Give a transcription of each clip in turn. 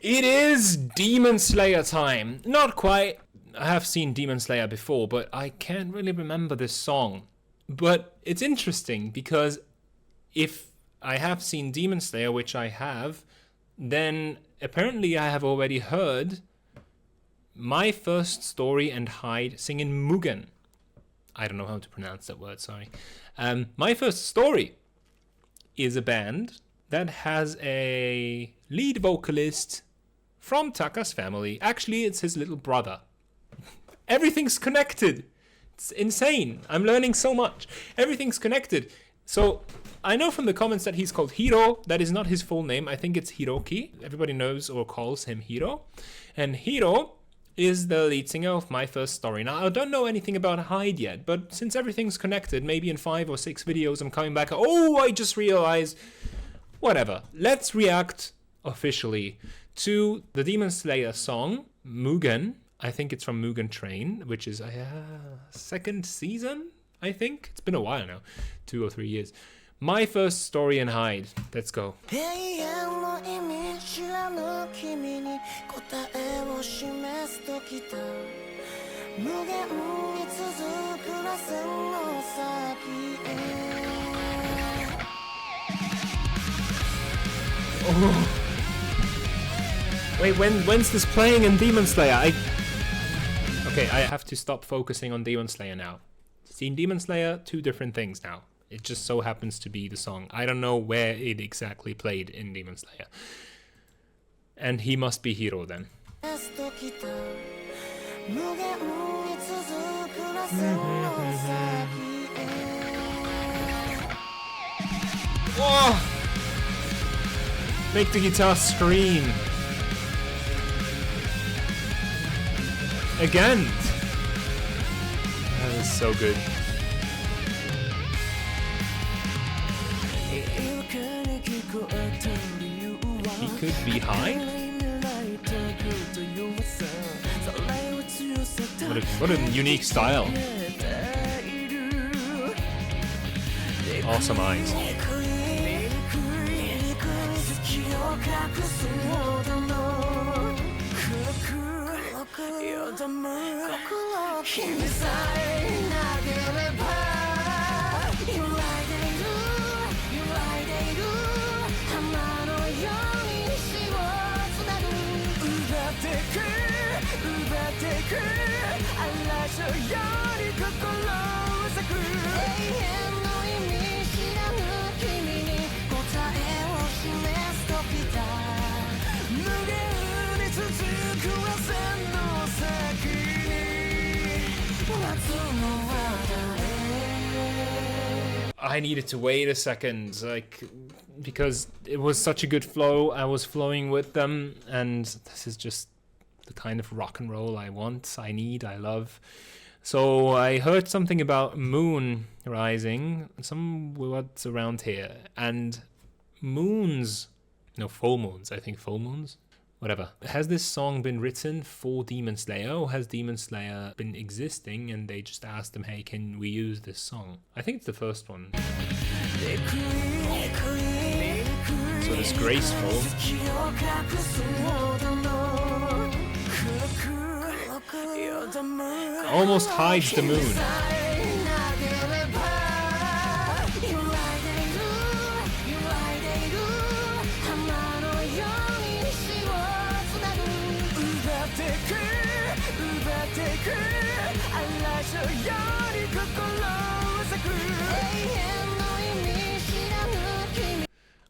It is Demon Slayer time. Not quite. I have seen Demon Slayer before, but I can't really remember this song. But it's interesting because if I have seen Demon Slayer, which I have, then apparently I have already heard My First Story and Hyde singing Mugen. I don't know how to pronounce that word, sorry. My First Story is a band that has a lead vocalist from Taka's family. Actually, it's his little brother. Everything's connected. It's insane. I'm learning so much. Everything's connected. So I know from the comments that he's called Hiro. That is not his full name. I think it's Hiroki. Everybody knows or calls him Hiro. And Hiro is the lead singer of My First Story. Now, I don't know anything about Hyde yet, but since everything's connected, maybe in 5 or 6 videos I'm coming back. Oh, I just realized. Whatever. Let's react officially to the Demon Slayer song, Mugen. I think it's from Mugen Train, which is second season, I think. It's been a while now, 2 or 3 years. My First Story and Hyde. Let's go. Oh. Wait, when's this playing in Demon Slayer? Okay, I have to stop focusing on Demon Slayer now. Seen Demon Slayer, 2 different things now. It just so happens to be the song. I don't know where it exactly played in Demon Slayer. And he must be Hiro then. Oh! Make the guitar scream. Again. That is so good. He could be Hyde? What a unique style. Awesome eyes. I needed to wait a second, because it was such a good flow. I was flowing with them, and this is just the kind of rock and roll I want, I need, I love. So I heard something about moon rising, some words around here, and full moons, I think full moons. Whatever. Has this song been written for Demon Slayer, or has Demon Slayer been existing and they just asked them, hey, can we use this song? I think it's the first one. So it's graceful. Almost hides the moon.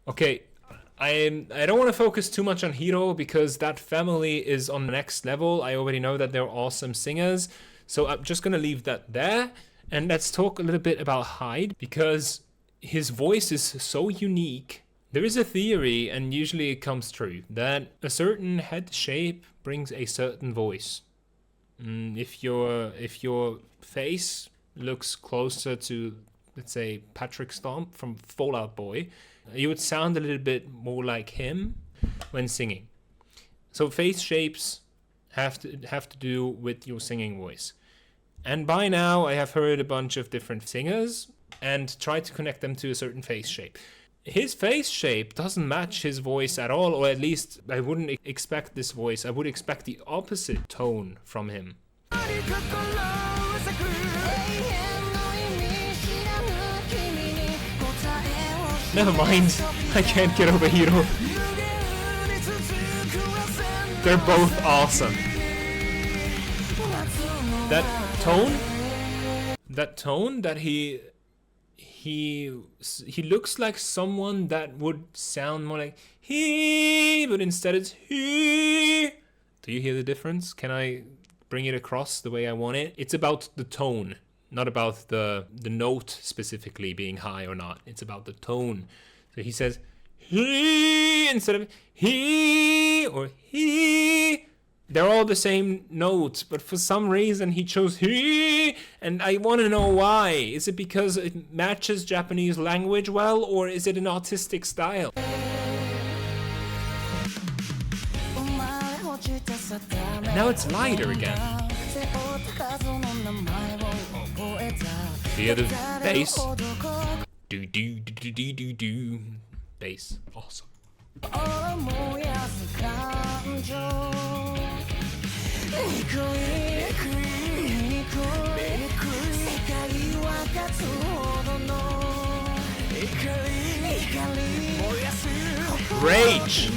Okay, I don't want to focus too much on Hiro because that family is on the next level. I already know that they're awesome singers, so I'm just going to leave that there. And let's talk a little bit about Hyde, because his voice is so unique. There is a theory, and usually it comes true, that a certain head shape brings a certain voice. If your face looks closer to, let's say, Patrick Stump from Fall Out Boy, you would sound a little bit more like him when singing. So face shapes have to do with your singing voice. And by now I have heard a bunch of different singers and tried to connect them to a certain face shape. his face shape doesn't match his voice at all, or at least I wouldn't expect this voice. I would expect the opposite tone from him. Never mind, I can't get over Hiro. They're both awesome. That tone that he looks like someone that would sound more like he, but instead it's he. Do you hear the difference? Can I bring it across the way I want it? It's about the tone, not about the note specifically being high or not. It's about the tone. So he says he instead of he or he. They're all the same note, but for some reason he chose he, and I want to know why. Is it because it matches Japanese language well, or is it an artistic style? And now it's lighter again. Hear the bass? Do do do do do do do. Bass, awesome. Rage!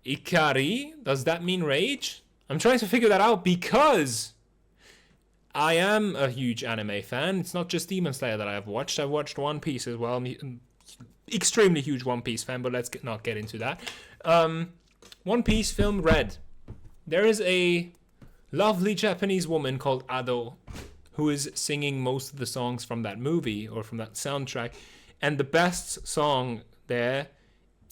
Ikari? Does that mean rage? I'm trying to figure that out because I am a huge anime fan. It's not just Demon Slayer that I've watched. I've watched One Piece as well. I'm extremely huge One Piece fan, but let's not get into that. One Piece film Red. There is a lovely Japanese woman called Ado who is singing most of the songs from that movie or from that soundtrack. And the best song there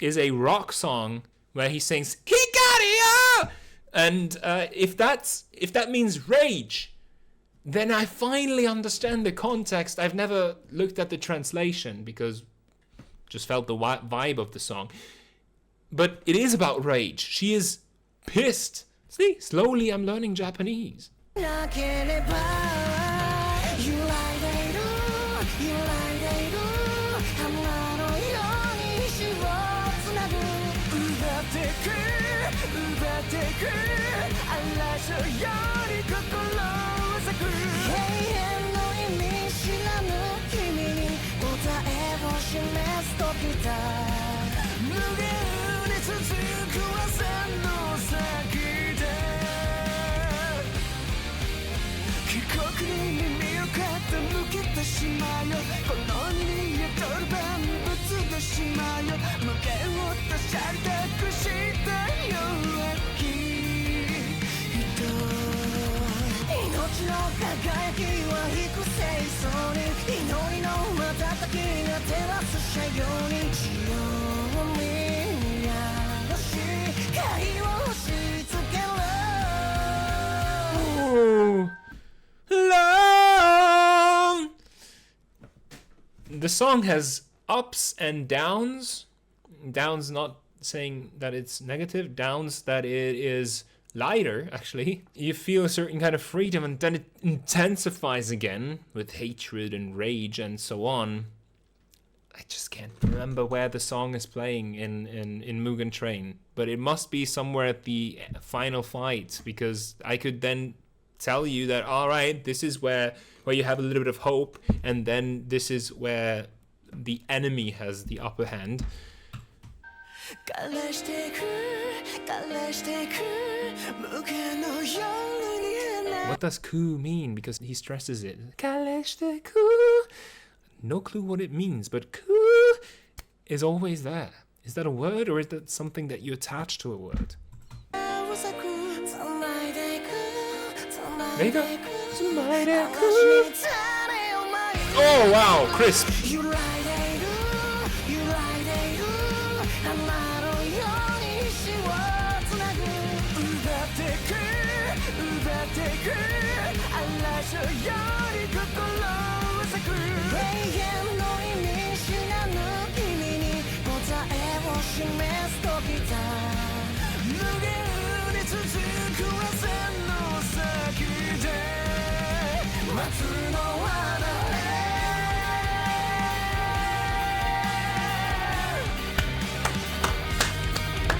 is a rock song where he sings Hikario! And if that means rage, then I finally understand the context. I've never looked at the translation because just felt the vibe of the song. But it is about rage. She is pissed. See, slowly I'm learning Japanese. The song has ups and downs. Downs not saying that it's negative. Downs that it is lighter, actually. You feel a certain kind of freedom, and then it intensifies again with hatred and rage and so on. I just can't remember where the song is playing in Mugen Train, but it must be somewhere at the final fight, because I could then tell you that, all right, this is where you have a little bit of hope, and then this is where the enemy has the upper hand. What does ku mean? Because he stresses it. No clue what it means, but ku is always there. Is that a word, or is that something that you attach to a word? There you go. Oh wow, crisp.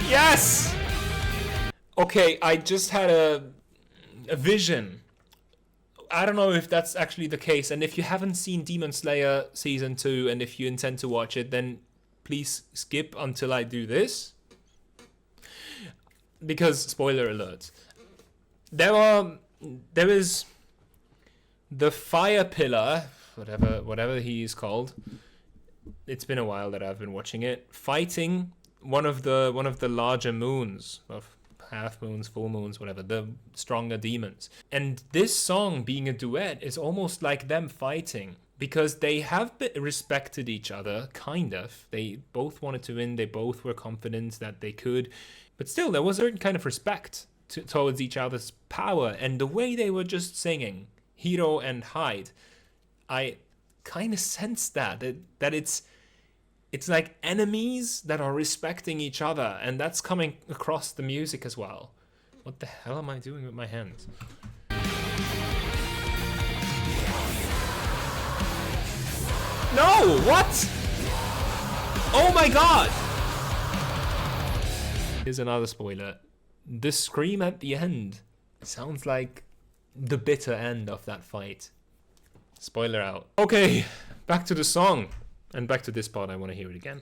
Yes! Okay, I just had a vision. I don't know if that's actually the case, and if you haven't seen Demon Slayer Season 2, and if you intend to watch it, then please skip until I do this. Because, spoiler alert, there is the Fire Pillar, whatever he is called. It's been a while that I've been watching it, fighting one of the larger moons, of half moons, full moons, whatever, the stronger demons. And this song being a duet is almost like them fighting, because they have respected each other, kind of. They both wanted to win, they both were confident that they could, but still there was a certain kind of respect towards each other's power. And the way they were just singing, Hiro and Hyde, I kind of sensed that it's like enemies that are respecting each other, and that's coming across the music as well. What the hell am I doing with my hands? No! What? Oh my god! Here's another spoiler. The scream at the end sounds like the bitter end of that fight. Spoiler out. Okay, back to the song. And back to this part, I want to hear it again.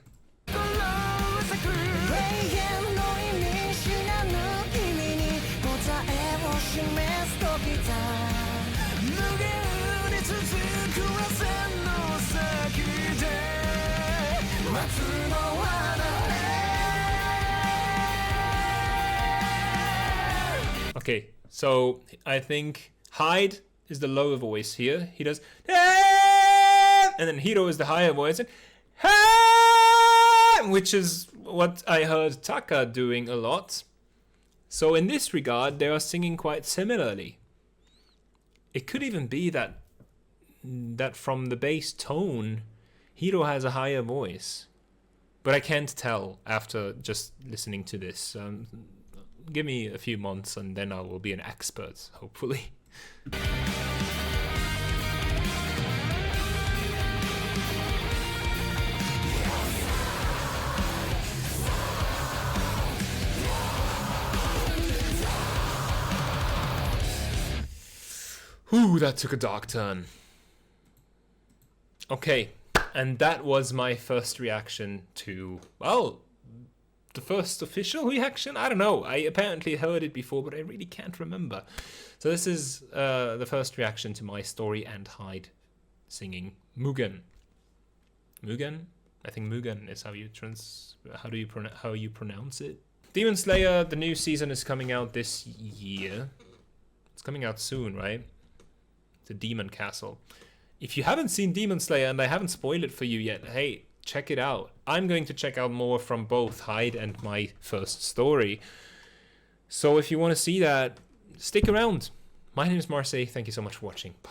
Okay, so I think Hyde is the lower voice here. He does, and then Hiro is the higher voice, and which is what I heard Taka doing a lot. So in this regard, they are singing quite similarly. It could even be that from the bass tone, Hiro has a higher voice, but I can't tell after just listening to this. Give me a few months, and then I will be an expert, hopefully. Whew, that took a dark turn. Okay, and that was my first reaction to, well, the first official reaction? I don't know. I apparently heard it before, but I really can't remember. So this is the first reaction to my story and Hyde singing Mugen. Mugen? I think Mugen is how you pronounce it. Demon Slayer, the new season is coming out this year. It's coming out soon, right? The Demon Castle. If you haven't seen Demon Slayer and I haven't spoiled it for you yet, hey, check it out. I'm going to check out more from both Hyde and my first story. So if you want to see that, stick around. My name is MarCee. Thank you so much for watching. Bye.